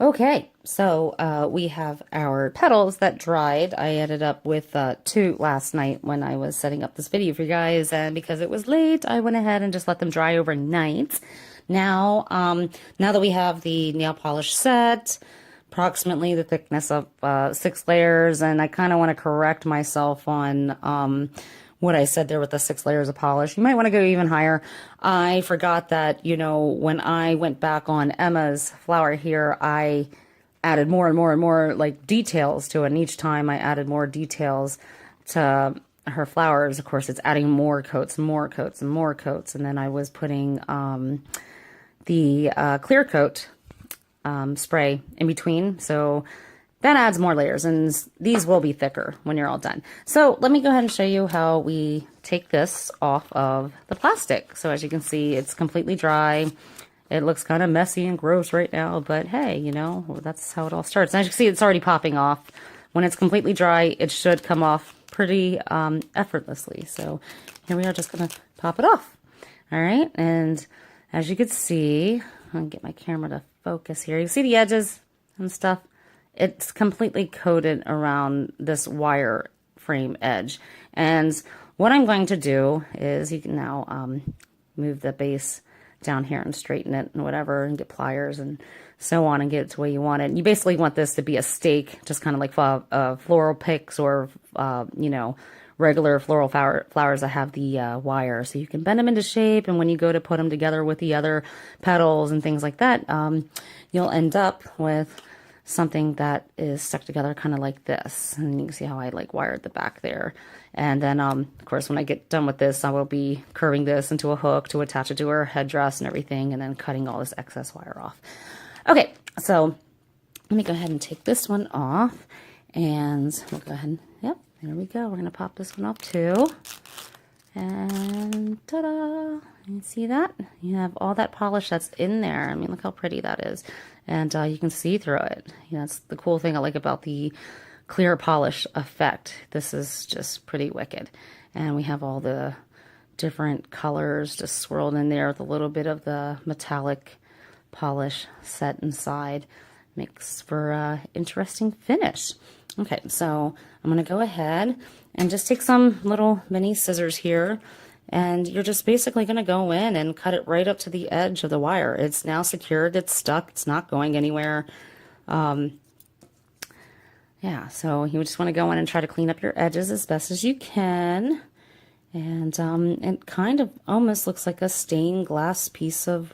Okay, so we have our petals that dried. I ended up with two last night when I was setting up this video for you guys, and because it was late, I went ahead and just let them dry overnight. Now that we have the nail polish set, approximately the thickness of 6 layers, and I kind of want to correct myself on what I said there with the 6 layers of polish. You might want to go even higher. I forgot that, when I went back on Emma's flower here, I added more and more and more like details to it. And each time I added more details to her flowers, of course, it's adding more coats, more coats, and more coats. And then I was putting the clear coat spray in between. So that adds more layers, and these will be thicker when you're all done. So let me go ahead and show you how we take this off of the plastic. So as you can see, it's completely dry. It looks kind of messy and gross right now, but hey, that's how it all starts. And as you can see, it's already popping off. When it's completely dry, it should come off pretty effortlessly. So here we are, just gonna pop it off. All right, and as you can see, I'll get my camera to focus here. You see the edges and stuff? It's completely coated around this wire frame edge. And what I'm going to do is you can now move the base down here and straighten it and whatever, and get pliers and so on, and get it to where you want it. You basically want this to be a stake, just kind of like floral picks or, regular floral flowers that have the wire. So you can bend them into shape, and when you go to put them together with the other petals and things like that, you'll end up with something that is stuck together kind of like this. And you can see how I wired the back there. And then of course, when I get done with this, I will be curving this into a hook to attach it to her headdress and everything, and then cutting all this excess wire off. Okay, so let me go ahead and take this one off, and we'll go ahead and, yep, there we go. We're gonna pop this one off too. And ta-da! You see that? You have all that polish that's in there. I mean, look how pretty that is. And you can see through it. That's the cool thing I like about the clear polish effect. This is just pretty wicked. And we have all the different colors just swirled in there with a little bit of the metallic polish set inside. Makes for an interesting finish. Okay, so I'm going to go ahead and just take some little mini scissors here, and you're just basically going to go in and cut it right up to the edge of the wire. It's now secured, it's stuck, it's not going anywhere. Yeah, so you just want to go in and try to clean up your edges as best as you can. And it kind of almost looks like a stained glass piece of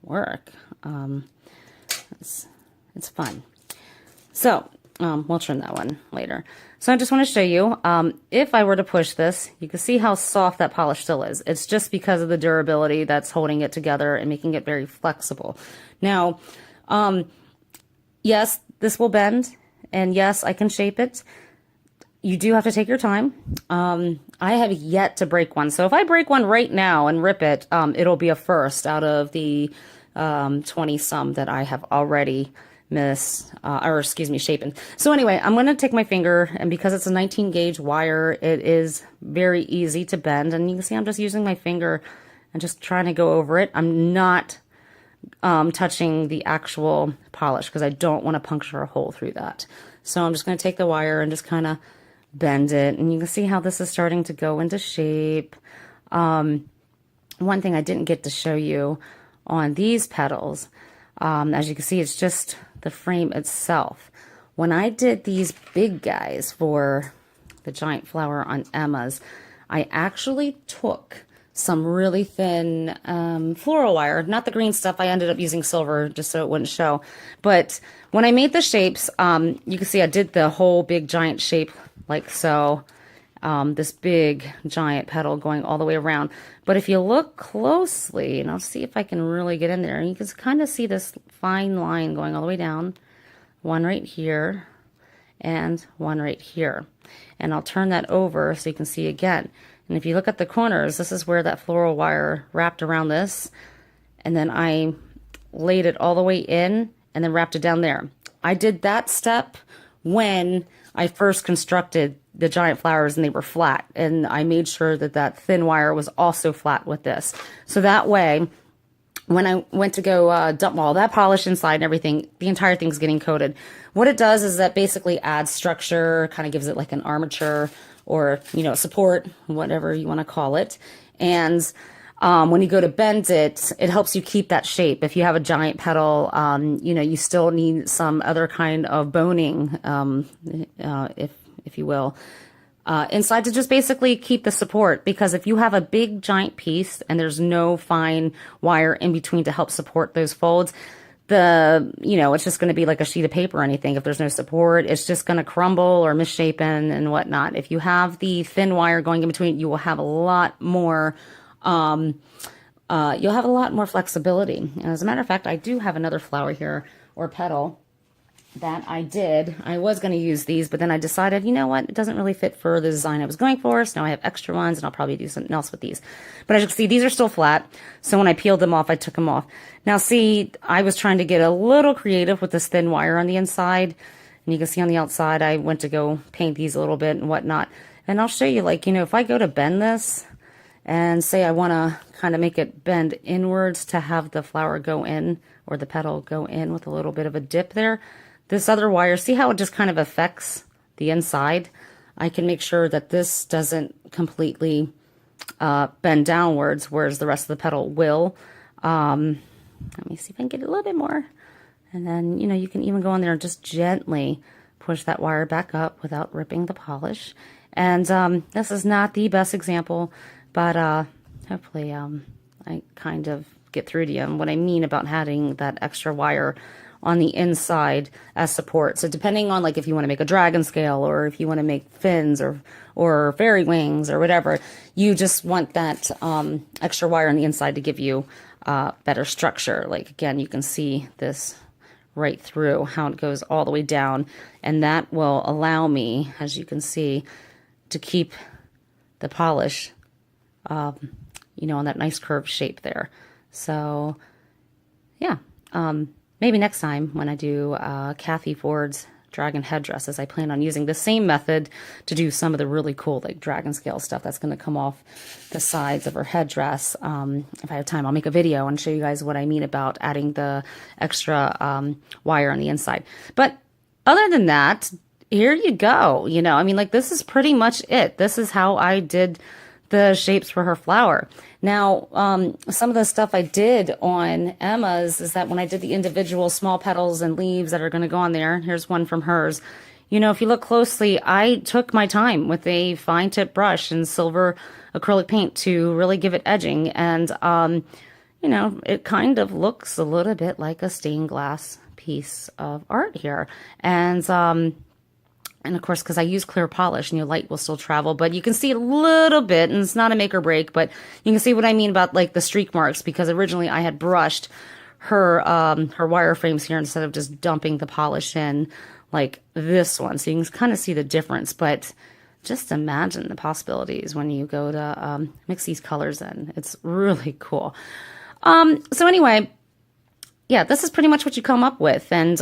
work. It's fun. So we'll trim that one later. So I just want to show you, if I were to push this, you can see how soft that polish still is. It's just because of the durability that's holding it together and making it very flexible. Now, yes, this will bend, and yes, I can shape it. You do have to take your time. I have yet to break one. So if I break one right now and rip it, it'll be a first out of the 20 some that I have already shapen. So anyway, I'm going to take my finger, and because it's a 19 gauge wire, it is very easy to bend. And you can see I'm just using my finger and just trying to go over it. I'm not touching the actual polish because I don't want to puncture a hole through that. So I'm just going to take the wire and just kind of bend it. And you can see how this is starting to go into shape. One thing I didn't get to show you on these petals, as you can see, it's just the frame itself. When I did these big guys for the giant flower on Emma's, I actually took some really thin floral wire, not the green stuff. I ended up using silver just so it wouldn't show. But when I made the shapes, you can see I did the whole big giant shape like so. This big giant petal going all the way around. But if you look closely, and I'll see if I can really get in there, and you can kind of see this fine line going all the way down, one right here and one right here. And I'll turn that over so you can see again. And if you look at the corners, this is where that floral wire wrapped around this, and then I laid it all the way in and then wrapped it down there. I did that step when I first constructed the giant flowers and they were flat, and I made sure that that thin wire was also flat with this. So that way when I went to go dump all that polish inside and everything, the entire thing's getting coated. What it does is that basically adds structure, kind of gives it like an armature or, you know, support, whatever you want to call it. And when you go to bend it, it helps you keep that shape. If you have a giant petal, you know, you still need some other kind of boning, if you will, inside to just basically keep the support. Because if you have a big giant piece and there's no fine wire in between to help support those folds, you know, it's just going to be like a sheet of paper or anything. If there's no support, it's just going to crumble or misshapen and whatnot. If you have the thin wire going in between, you will have a lot more, you'll have a lot more flexibility. And as a matter of fact, I do have another flower here, or petal, that I was going to use these, but then I decided, you know what, it doesn't really fit for the design I was going for, so now I have extra ones, and I'll probably do something else with these. But as you can see, these are still flat, so when I peeled them off, I took them off. Now see, I was trying to get a little creative with this thin wire on the inside, and you can see on the outside, I went to go paint these a little bit and whatnot. And I'll show you, like, you know, if I go to bend this, and say I want to kind of make it bend inwards to have the flower go in, or the petal go in with a little bit of a dip there, this other wire, see how it just kind of affects the inside? I can make sure that this doesn't completely bend downwards, whereas the rest of the petal will. Let me see if I can get a little bit more. And then, you know, you can even go in there and just gently push that wire back up without ripping the polish. And this is not the best example, but hopefully I kind of get through to you and what I mean about having that extra wire on the inside as support. So depending on, like, if you want to make a dragon scale, or if you want to make fins or fairy wings or whatever, you just want that extra wire on the inside to give you better structure. Like, again, you can see this right through, how it goes all the way down, and that will allow me, as you can see, to keep the polish you know, on that nice curved shape there. So yeah, maybe next time when I do Kathy Ford's dragon headdresses, I plan on using the same method to do some of the really cool, like, dragon scale stuff that's going to come off the sides of her headdress. If I have time, I'll make a video and show you guys what I mean about adding the extra wire on the inside. But other than that, here you go. You know, I mean, like, this is pretty much it. This is how I did the shapes for her flower. Now, some of the stuff I did on Emma's is that when I did the individual small petals and leaves that are going to go on there, here's one from hers. You know, if you look closely, I took my time with a fine tip brush and silver acrylic paint to really give it edging. And, you know, it kind of looks a little bit like a stained glass piece of art here. And of course, because I use clear polish, and your light will still travel, but you can see a little bit, and it's not a make or break, but you can see what I mean about, like, the streak marks, because originally I had brushed her wireframes here instead of just dumping the polish in like this one. So you can kind of see the difference, but just imagine the possibilities when you go to mix these colors in. It's really cool. So anyway, yeah, this is pretty much what you come up with. And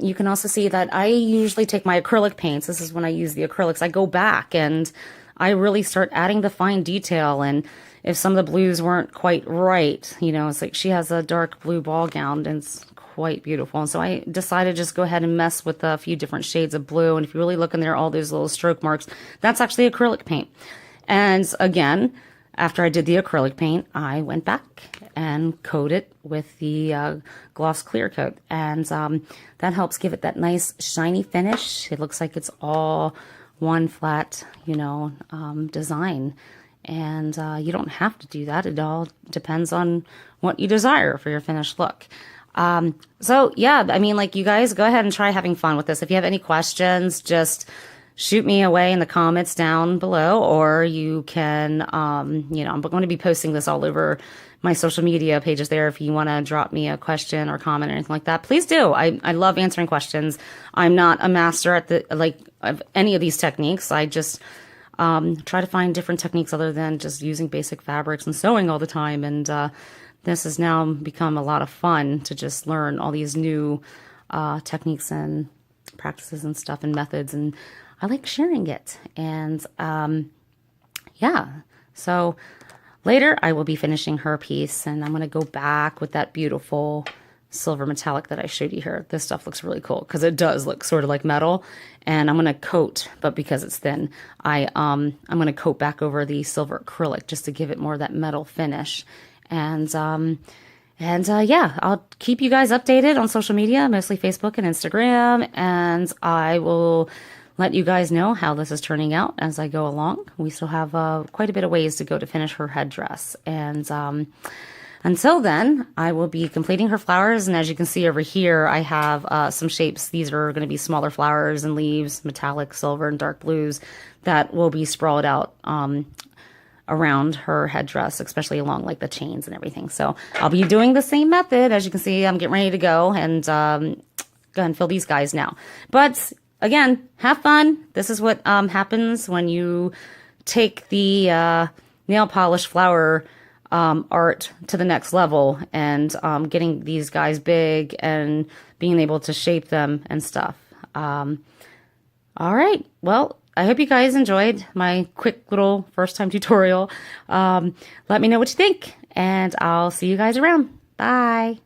you can also see that I usually take my acrylic paints. This is when I use the acrylics. I go back and I really start adding the fine detail. And if some of the blues weren't quite right, you know, it's like she has a dark blue ball gown and it's quite beautiful. And so I decided to just go ahead and mess with a few different shades of blue. And if you really look in there, all those little stroke marks, that's actually acrylic paint. And again, after I did the acrylic paint, I went back and coated it with the gloss clear coat. And that helps give it that nice shiny finish. It looks like it's all one flat, you know, design. And you don't have to do that. It all depends on what you desire for your finished look. So yeah, I mean, like, you guys go ahead and try having fun with this. If you have any questions, just shoot me away in the comments down below, or you can, you know, I'm going to be posting this all over my social media pages there. If you want to drop me a question or comment or anything like that, please do. I love answering questions. I'm not a master at of any of these techniques. I just try to find different techniques other than just using basic fabrics and sewing all the time. And this has now become a lot of fun to just learn all these new techniques and practices and stuff and methods. And I like sharing it. And yeah, so later I will be finishing her piece, and I'm going to go back with that beautiful silver metallic that I showed you here. This stuff looks really cool because it does look sort of like metal, and I'm going to coat, but because it's thin, I'm going to coat back over the silver acrylic just to give it more of that metal finish. And yeah, I'll keep you guys updated on social media, mostly Facebook and Instagram, and I will let you guys know how this is turning out as I go along. We still have quite a bit of ways to go to finish her headdress, and until then, I will be completing her flowers, and as you can see over here, I have some shapes. These are going to be smaller flowers and leaves, metallic, silver, and dark blues that will be sprawled out around her headdress, especially along like the chains and everything. So I'll be doing the same method. As you can see, I'm getting ready to go and go ahead and fill these guys now. But again, have fun. This is what happens when you take the nail polish flower art to the next level, and getting these guys big and being able to shape them and stuff. All right. Well, I hope you guys enjoyed my quick little first time tutorial. Let me know what you think, and I'll see you guys around. Bye.